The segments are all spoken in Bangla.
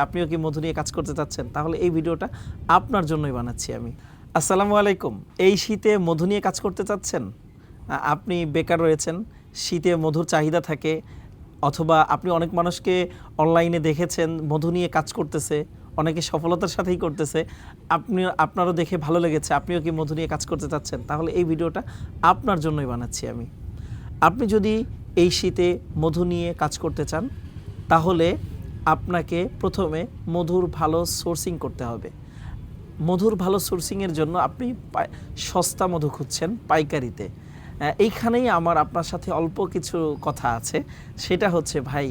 আপনিও কি মধু নিয়ে কাজ করতে চাচ্ছেন? তাহলে এই ভিডিওটা আপনার জন্যই বানাচ্ছি আমি। আসসালামু আলাইকুম। এই শীতে মধু নিয়ে কাজ করতে চাচ্ছেন? আপনি বেকার রয়েছেন, শীতে মধুর চাহিদা থাকে, অথবা আপনি অনেক মানুষকে অনলাইনে দেখেছেন মধু নিয়ে কাজ করতেছে, অনেকে সফলতার সাথেই করতেছে। আপনারও দেখে ভালো লেগেছে, আপনিও কি মধু নিয়ে কাজ করতে চাচ্ছেন? তাহলে এই ভিডিওটা আপনার জন্যই বানাচ্ছি আমি। আপনি যদি এই শীতে মধু নিয়ে কাজ করতে চান, তাহলে আপনাকে প্রথমে মধুর ভালো সোর্সিং করতে হবে। মধুর ভালো সোর্সিংয়ের জন্য আপনি সস্তা মধু খুঁজছেন পাইকারিতে। এইখানেই আমার আপনার সাথে অল্প কিছু কথা আছে। সেটা হচ্ছে, ভাই,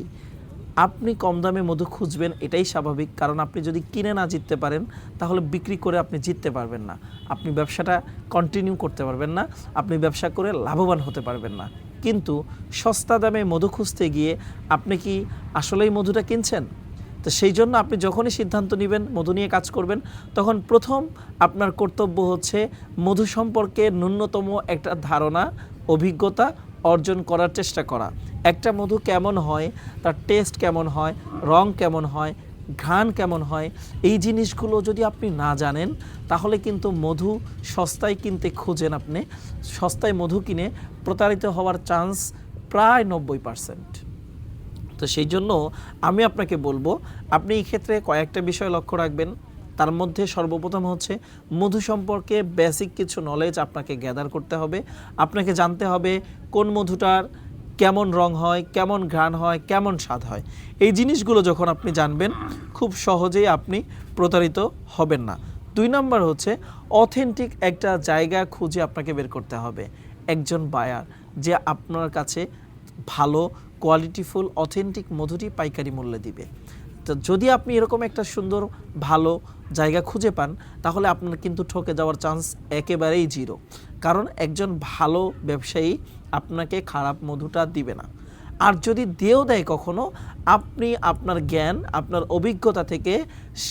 আপনি কম দামে মধু খুঁজবেন, এটাই স্বাভাবিক। কারণ আপনি যদি কিনে না জিততে পারেন, তাহলে বিক্রি করে আপনি জিততে পারবেন না, আপনি ব্যবসাটা কন্টিনিউ করতে পারবেন না, আপনি ব্যবসা করে লাভবান হতে পারবেন না। কিন্তু সস্তা দামে মধু খুঁজতে গিয়ে আপনি কি আসলেই মধুটা কিনছেন? তো সেই জন্য আপনি যখনই সিদ্ধান্ত নেবেন মধু নিয়ে কাজ করবেন, তখন প্রথম আপনার কর্তব্য হচ্ছে মধু সম্পর্কে ন্যূনতম একটা ধারণা, অভিজ্ঞতা অর্জন করার চেষ্টা করা। একটা মধু কেমন হয়, তার টেস্ট কেমন হয়, রং কেমন হয়, ঘ্রাণ কেমন হয়, এই জিনিসগুলো যদি আপনি না জানেন, তাহলে কিন্তু মধু সস্তায় কিনতে খোঁজেন, আপনি সস্তায় মধু কিনে প্রতারিত হওয়ার চান্স প্রায় 90%। তো সেই জন্য আমি আপনাকে বলবো, আপনি এই ক্ষেত্রে কয়েকটা বিষয় লক্ষ্য রাখবেন। তার মধ্যে সর্বপ্রথম হচ্ছে মধু সম্পর্কে বেসিক কিছু নলেজ আপনাকে গ্যাদার করতে হবে। আপনাকে জানতে হবে কোন মধুটার কেমন রং হয়, কেমন ঘ্রাণ হয়, কেমন স্বাদ হয়। এই জিনিসগুলো যখন আপনি জানবেন, খুব সহজেই আপনি প্রতারিত হবেন না। 2 নম্বর হচ্ছে অথেন্টিক একটা জায়গা খুঁজে আপনাকে বের করতে হবে, একজন বায়ার যে আপনার কাছে ভালো কোয়ালিটিফুল অথেন্টিক মধুটি পাইকারি মূল্যে দিবে। তো যদি আপনি এরকম একটা সুন্দর ভালো জায়গা খুঁজে পান, তাহলে আপনার কিন্তু ঠকে যাওয়ার চান্স একেবারেই জিরো। কারণ একজন ভালো ব্যবসায়ী আপনাকে খারাপ মধুটা দিবে না। আর যদি দিয়েও দেয় কখনো, আপনি আপনার জ্ঞান, আপনার অভিজ্ঞতা থেকে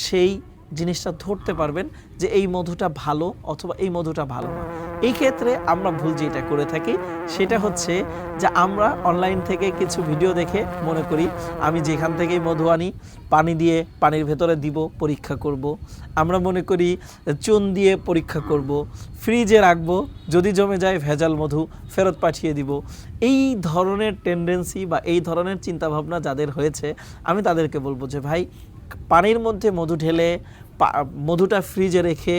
সেই জিনিসটা ধরতে পারবেন যে এই মধুটা ভালো অথবা এই মধুটা ভালো না। এই ক্ষেত্রে আমরা ভুল যেটা করে থাকি, সেটা হচ্ছে যে আমরা অনলাইন থেকে কিছু ভিডিও দেখে মনে করি আমি যেখান থেকেই মধু আনি, পানি দিয়ে পানির ভেতরে দিব, পরীক্ষা করব। আমরা মনে করি চুন দিয়ে পরীক্ষা করব, ফ্রিজে রাখবো, যদি জমে যায় ভেজাল মধু ফেরত পাঠিয়ে দিব। এই ধরনের টেন্ডেন্সি বা এই ধরনের চিন্তাভাবনা যাদের হয়েছে, আমি তাদেরকে বলবো যে ভাই, পানির মধ্যে মধু ঢেলে মধুটা ফ্রিজে রেখে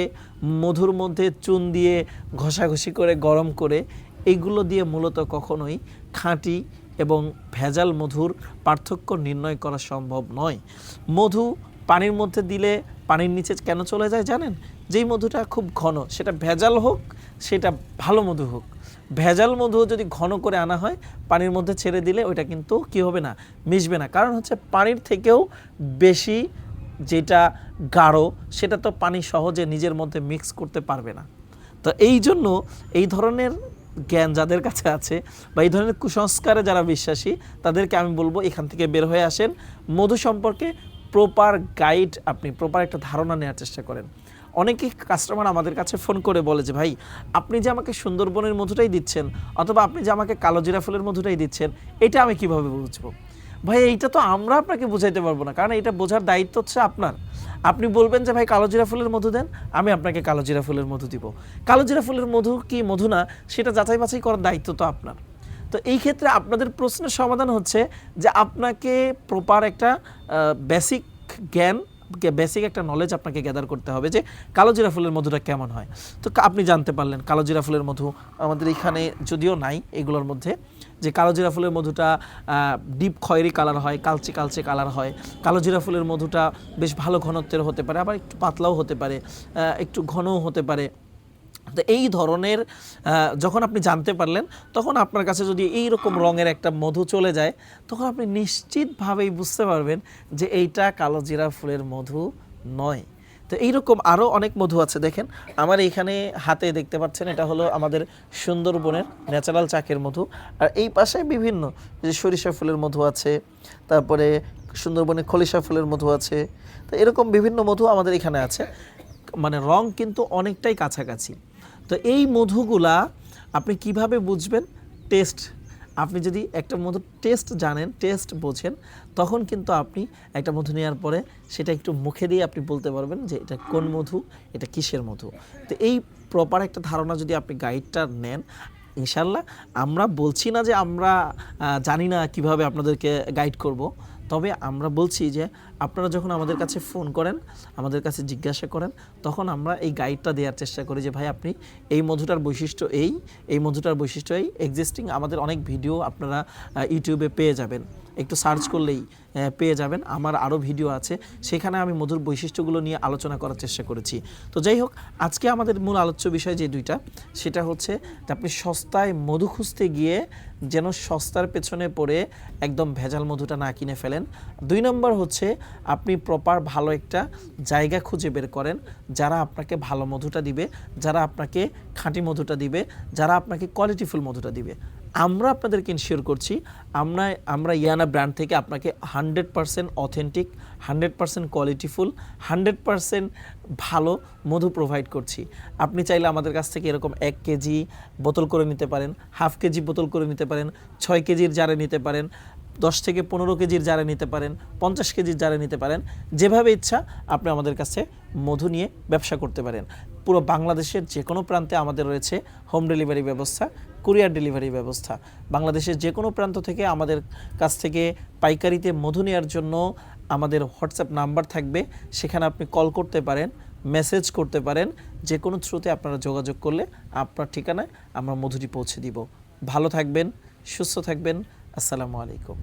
মধুর মধ্যে চুন দিয়ে ঘষাঘষি করে গরম করে, এইগুলো দিয়ে মূলত কখনোই খাঁটি এবং ভেজাল মধুর পার্থক্য নির্ণয় করা সম্ভব নয়। মধু পানির মধ্যে দিলে পানির নিচে কেন চলে যায় জানেন? যেই মধুটা খুব ঘন, সেটা ভেজাল হোক, সেটা ভালো মধু হোক, ভেজাল মধু যদি ঘন করে আনা হয়, পানির মধ্যে ছেড়ে দিলে ওইটা কিন্তু কী হবে না, মিশবে না। কারণ হচ্ছে পানির থেকেও বেশি যেটা গাঢ়, সেটা তো পানি সহজে নিজের মধ্যে মিক্স করতে পারবে না। তো এই জন্য এই ধরনের জ্ঞান যাদের কাছে আছে বা এই ধরনের কুসংস্কারে যারা বিশ্বাসী, তাদেরকে আমি বলবো এখান থেকে বের হয়ে আসেন। মধু সম্পর্কে প্রপার গাইড, আপনি প্রপার একটা ধারণা নেওয়ার চেষ্টা করেন। অনেকেই কাস্টমার আমাদের কাছে ফোন করে বলে যে ভাই, আপনি যে আমাকে সুন্দরবনের মধুটাই দিচ্ছেন, অথবা আপনি যে আমাকে কালোজিরা ফুলের মধুটাই দিচ্ছেন, এটা আমি কিভাবে বুঝবো? ভাই, এইটা তো আমরা আপনাকে বোঝাইতে পারবো না, কারণ এটা বোঝার দায়িত্ব হচ্ছে আপনার। আপনি বলবেন যে ভাই কালোজিরা ফুলের মধু দেন, আমি আপনাকে কালোজিরা ফুলের মধু দিব। কালোজিরা ফুলের মধু কি মধু না, সেটা যাচাই বাছাই করার দায়িত্ব তো আপনার। তো এই ক্ষেত্রে আপনাদের প্রশ্নের সমাধান হচ্ছে যে আপনাকে প্রপার একটা বেসিক জ্ঞান, বেসিক একটা নলেজ আপনাকে গ্যাদার করতে হবে যে কালোজিরা ফুলের মধুটা কেমন হয়। তো আপনি জানতে পারলেন কালোজিরা ফুলের মধু আমাদের এখানে যদিও নাই এগুলোর মধ্যে, যে কালোজিরা ফুলের মধুটা ডিপ খয়েরি কালার হয়, কালচে কালচে কালার হয়। কালোজিরা ফুলের মধুটা বেশ ভালো ঘনত্বের হতে পারে, আবার একটু পাতলাও হতে পারে, একটু ঘনও হতে পারে। তো এই ধরনের যখন আপনি জানতে পারলেন, তখন আপনার কাছে যদি এই রকম রঙের একটা মধু চলে যায়, তখন আপনি নিশ্চিতভাবেই বুঝতে পারবেন যে এইটা কালোজিরা ফুলের মধু নয়। তো এইরকম আরও অনেক মধু আছে। দেখেন আমার এইখানে হাতে দেখতে পাচ্ছেন, এটা হলো আমাদের সুন্দরবনের ন্যাচারাল চাকের মধু। আর এই পাশে বিভিন্ন যে সরিষা ফুলের মধু আছে, তারপরে সুন্দরবনে খলিশা ফুলের মধু আছে। তো এরকম বিভিন্ন মধু আমাদের এখানে আছে, মানে রং কিন্তু অনেকটাই কাছাকাছি। তো এই মধুগুলা আপনি কিভাবে বুঝবেন? টেস্ট আপনি যদি একটা মধুর টেস্ট জানেন, টেস্ট বোঝেন, তখন কিন্তু আপনি একটা মধু নেওয়ার পরে সেটা একটু মুখে দিয়ে আপনি বলতে পারবেন যে এটা কোন মধু, এটা কিসের মধু। তো এই প্রপার একটা ধারণা যদি আপনি গাইডটা নেন, ইনশাল্লাহ আমরা বলছি না যে আমরা জানি না কিভাবে আপনাদেরকে গাইড করব, তবে আমরা বলছি যে আপনারা যখন আমাদের কাছে ফোন করেন, আমাদের কাছে জিজ্ঞাসা করেন, তখন আমরা এই গাইডটা দেওয়ার চেষ্টা করি যে ভাই আপনি এই মধুটার বৈশিষ্ট্য এই মধুটার বৈশিষ্ট্য এক্সিস্টিং আমাদের অনেক ভিডিও আপনারা ইউটিউবে পেয়ে যাবেন, একটু সার্চ করলেই পেয়ে যাবেন। আমার আরও ভিডিও আছে, সেখানে আমি মধুর বৈশিষ্ট্যগুলো নিয়ে আলোচনা করার চেষ্টা করেছি। তো যাই হোক, আজকে আমাদের মূল আলোচ্য বিষয় যে দুইটা, সেটা হচ্ছে যে আপনি সস্তায় মধু খুঁজতে গিয়ে যেন সস্তার পেছনে পড়ে একদম ভেজাল মধুটা না কিনে ফেলেন। 2 নম্বর হচ্ছে আপনি প্রপার ভালো একটা জায়গা খুঁজে বের করেন যারা আপনাকে ভালো মধুটা দিবে, যারা আপনাকে খাঁটি মধুটা দিবে, যারা আপনাকে কোয়ালিটিফুল মধুটা দিবে। আমরা আপনাদেরকে ইনশিওর করছি, আমরা ইয়ানা ব্র্যান্ড থেকে আপনাকে 100% অথেন্টিক, 100% কোয়ালিটিফুল, 100% ভালো মধু প্রোভাইড করছি। আপনি চাইলে আমাদের কাছ থেকে এরকম 1 কেজি বোতল করে নিতে পারেন, হাফ কেজি বোতল করে নিতে পারেন, 6 কেজির জারে নিতে পারেন, 10 থেকে 15 কেজির জারে নিতে পারেন, 50 কেজির জারে নিতে পারেন। যেভাবে ইচ্ছা আপনি আমাদের কাছে মধু নিয়ে ব্যবসা করতে পারেন। পুরো বাংলাদেশের যে কোনো প্রান্তে আমাদের রয়েছে হোম ডেলিভারি ব্যবস্থা, কুরিয়ার ডেলিভারি ব্যবস্থা। বাংলাদেশের যে কোনো প্রান্ত থেকে আমাদের কাছ থেকে পাইকারিতে মধু নেওয়ার জন্য আমাদের হোয়াটসঅ্যাপ নাম্বার থাকবে, সেখানে আপনি কল করতে পারেন, মেসেজ করতে পারেন। যে কোনো থ্রুতে আপনারা যোগাযোগ করলে আপনার ঠিকানায় আমরা মধুটি পৌঁছে দিব। ভালো থাকবেন, সুস্থ থাকবেন। আসসালামু আলাইকুম।